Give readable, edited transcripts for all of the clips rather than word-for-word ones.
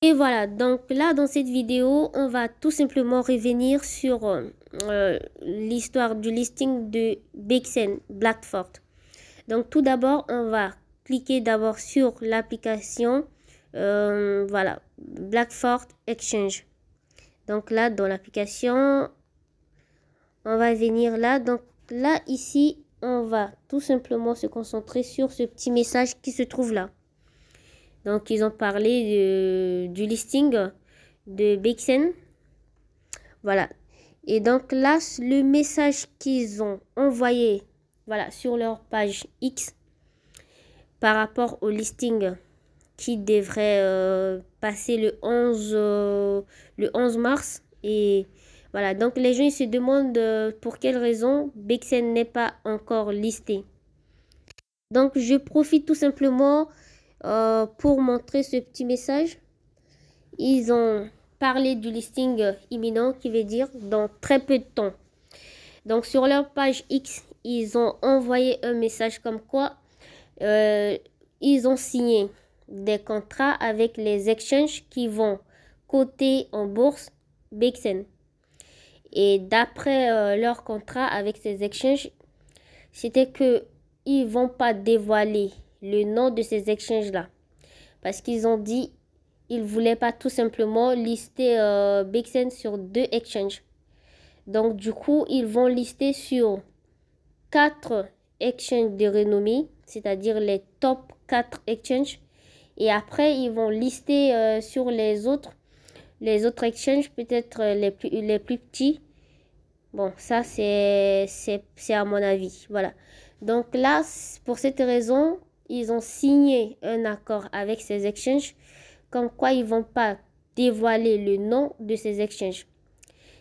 Et voilà, donc là dans cette vidéo, on va tout simplement revenir sur l'histoire du listing de BXN Blackford. Donc tout d'abord, on va cliquer d'abord sur l'application voilà, Blackford Exchange. Donc là dans l'application, on va venir là. Donc là ici, on va tout simplement se concentrer sur ce petit message qui se trouve là. Donc, ils ont parlé du listing de BXN. Voilà. Et donc là, le message qu'ils ont envoyé voilà, sur leur page X par rapport au listing qui devrait passer le 11 mars. Et voilà, donc les gens ils se demandent pour quelle raison BXN n'est pas encore listé. Donc, je profite tout simplement pour montrer ce petit message. Ils ont parlé du listing imminent qui veut dire dans très peu de temps. Donc sur leur page X, ils ont envoyé un message comme quoi ils ont signé des contrats avec les exchanges qui vont coter en bourse BXN. Et d'après leur contrat avec ces exchanges, c'était que ils vont pas dévoiler le nom de ces exchanges-là. Parce qu'ils ont dit ils ne voulaient pas tout simplement lister BXN sur 2 exchanges. Donc, du coup, ils vont lister sur 4 exchanges de renommée, c'est-à-dire les top 4 exchanges. Et après, ils vont lister sur les autres exchanges, peut-être les plus petits. Bon, ça, c'est à mon avis. Voilà. Donc là, pour cette raison, ils ont signé un accord avec ces exchanges comme quoi ils ne vont pas dévoiler le nom de ces exchanges.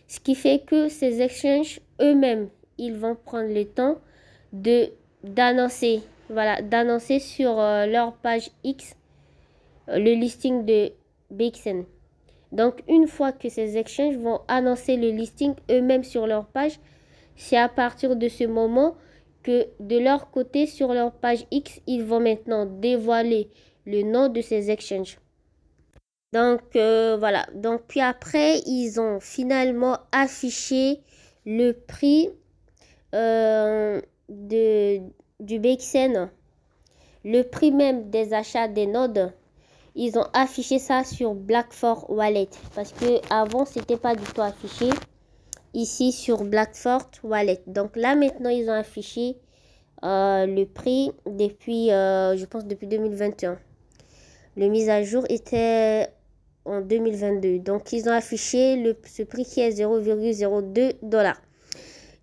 Ce qui fait que ces exchanges eux-mêmes, ils vont prendre le temps d'annoncer sur leur page X le listing de BXN. Donc, une fois que ces exchanges vont annoncer le listing eux-mêmes sur leur page, c'est à partir de ce moment que de leur côté, sur leur page X, ils vont maintenant dévoiler le nom de ces exchanges. Donc, voilà. Donc, puis après, ils ont finalement affiché le prix du BXN, le prix même des achats des nodes. Ils ont affiché ça sur Blackford Wallet parce que avant c'était pas du tout affiché ici sur Blackford Wallet. Donc là maintenant ils ont affiché le prix depuis je pense depuis 2021. Le mise à jour était en 2022. Donc ils ont affiché ce prix qui est 0,02 $.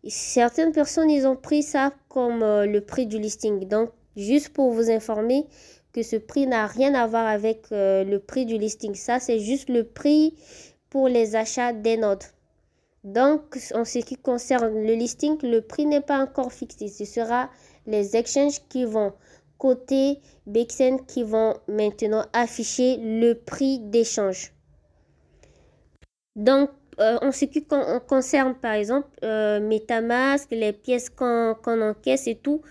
Certaines personnes ils ont pris ça comme le prix du listing. Donc juste pour vous informer que ce prix n'a rien à voir avec le prix du listing. Ça, c'est juste le prix pour les achats des nodes. Donc, en ce qui concerne le listing, le prix n'est pas encore fixé. Ce sera les exchanges qui vont coter BXN qui vont maintenant afficher le prix d'échange. Donc, en ce qui concerne, par exemple, MetaMask, les pièces qu'on encaisse et tout,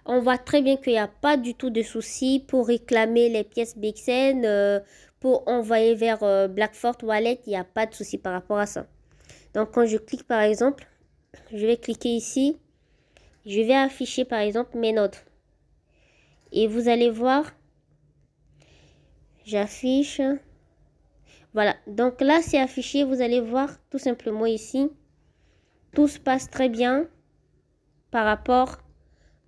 on voit très bien qu'il n'y a pas du tout de souci pour réclamer les pièces BXN, pour envoyer vers Blackford Wallet, il n'y a pas de souci par rapport à ça. Donc, quand je clique par exemple, je vais cliquer ici, je vais afficher par exemple mes nodes. Et vous allez voir, j'affiche. Voilà, donc là c'est affiché, vous allez voir tout simplement ici, tout se passe très bien par rapport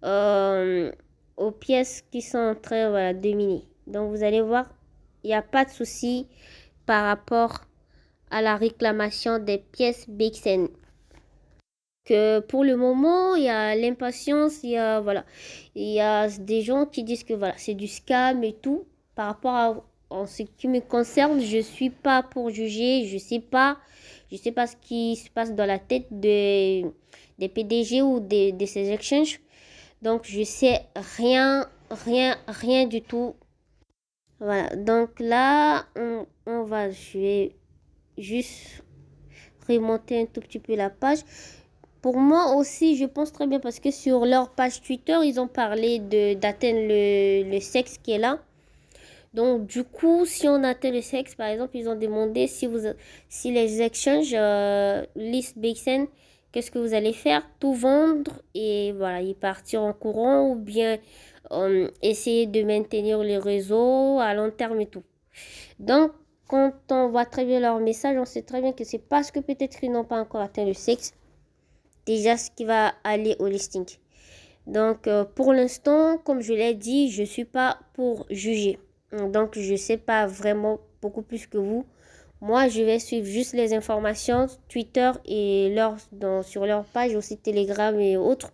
aux pièces qui sont en train de miner. Donc vous allez voir, il n'y a pas de souci par rapport à la réclamation des pièces BXN. Que pour le moment, il y a l'impatience, il y a des gens qui disent que voilà, c'est du scam et tout. Par rapport en ce qui me concerne, je suis pas pour juger, je sais pas ce qui se passe dans la tête des PDG ou de ces exchanges. Donc je sais rien du tout. Voilà, donc là je vais juste remonter un tout petit peu la page. Pour moi aussi, je pense très bien parce que sur leur page Twitter, ils ont parlé d'atteindre le sexe qui est là. Donc, du coup, si on atteint le sexe, par exemple, ils ont demandé si les exchanges listent BXN, qu'est-ce que vous allez faire? Tout vendre et voilà, y partir en courant ou bien essayer de maintenir le réseau à long terme et tout. Donc, quand on voit très bien leur message, on sait très bien que c'est parce que peut-être qu'ils n'ont pas encore atteint le sexe, déjà ce qui va aller au listing. Donc, pour l'instant, comme je l'ai dit, je ne suis pas pour juger. Donc, je ne sais pas vraiment beaucoup plus que vous. Moi, je vais suivre juste les informations Twitter et sur leur page, aussi Telegram et autres.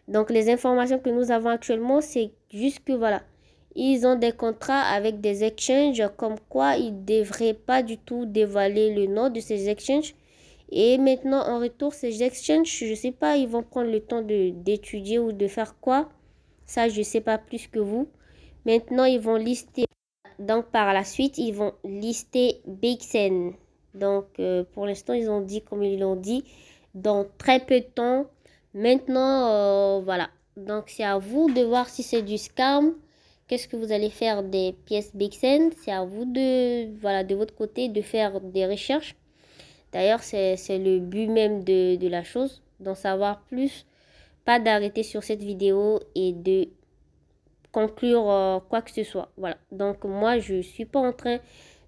Donc, les informations que nous avons actuellement, c'est juste que voilà, ils ont des contrats avec des exchanges comme quoi ils ne devraient pas du tout dévoiler le nom de ces exchanges. Et maintenant, en retour, ces exchanges, je ne sais pas, ils vont prendre le temps d'étudier ou de faire quoi. Ça, je ne sais pas plus que vous. Maintenant, ils vont lister. Donc, par la suite, ils vont lister BXN. Donc, pour l'instant, ils ont dit, comme ils l'ont dit, dans très peu de temps. Maintenant, voilà. Donc, c'est à vous de voir si c'est du scam. Qu'est-ce que vous allez faire des pièces BXN? C'est à vous voilà, de votre côté, de faire des recherches. D'ailleurs, c'est le but même de la chose, d'en savoir plus. Pas d'arrêter sur cette vidéo et de conclure quoi que ce soit. Voilà. Donc, moi, je ne suis pas en train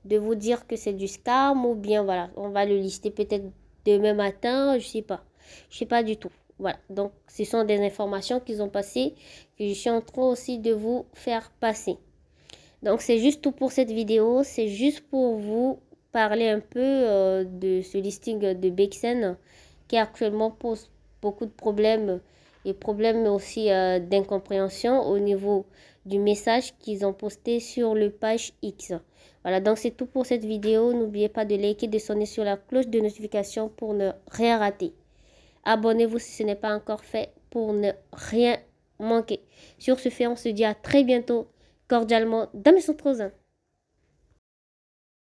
de vous dire que c'est du scam ou bien, voilà, on va le lister peut-être demain matin, je sais pas. Je sais pas du tout. Voilà. Donc, ce sont des informations qu'ils ont passées que je suis en train aussi de vous faire passer. Donc, c'est juste tout pour cette vidéo. C'est juste pour vous parler un peu de ce listing de BXN qui actuellement pose beaucoup de problèmes et problèmes aussi d'incompréhension au niveau du message qu'ils ont posté sur le page X. Voilà, donc c'est tout pour cette vidéo. N'oubliez pas de liker, de sonner sur la cloche de notification pour ne rien rater. Abonnez-vous si ce n'est pas encore fait pour ne rien manquer. Sur ce fait, on se dit à très bientôt, cordialement, Dame Centrosa.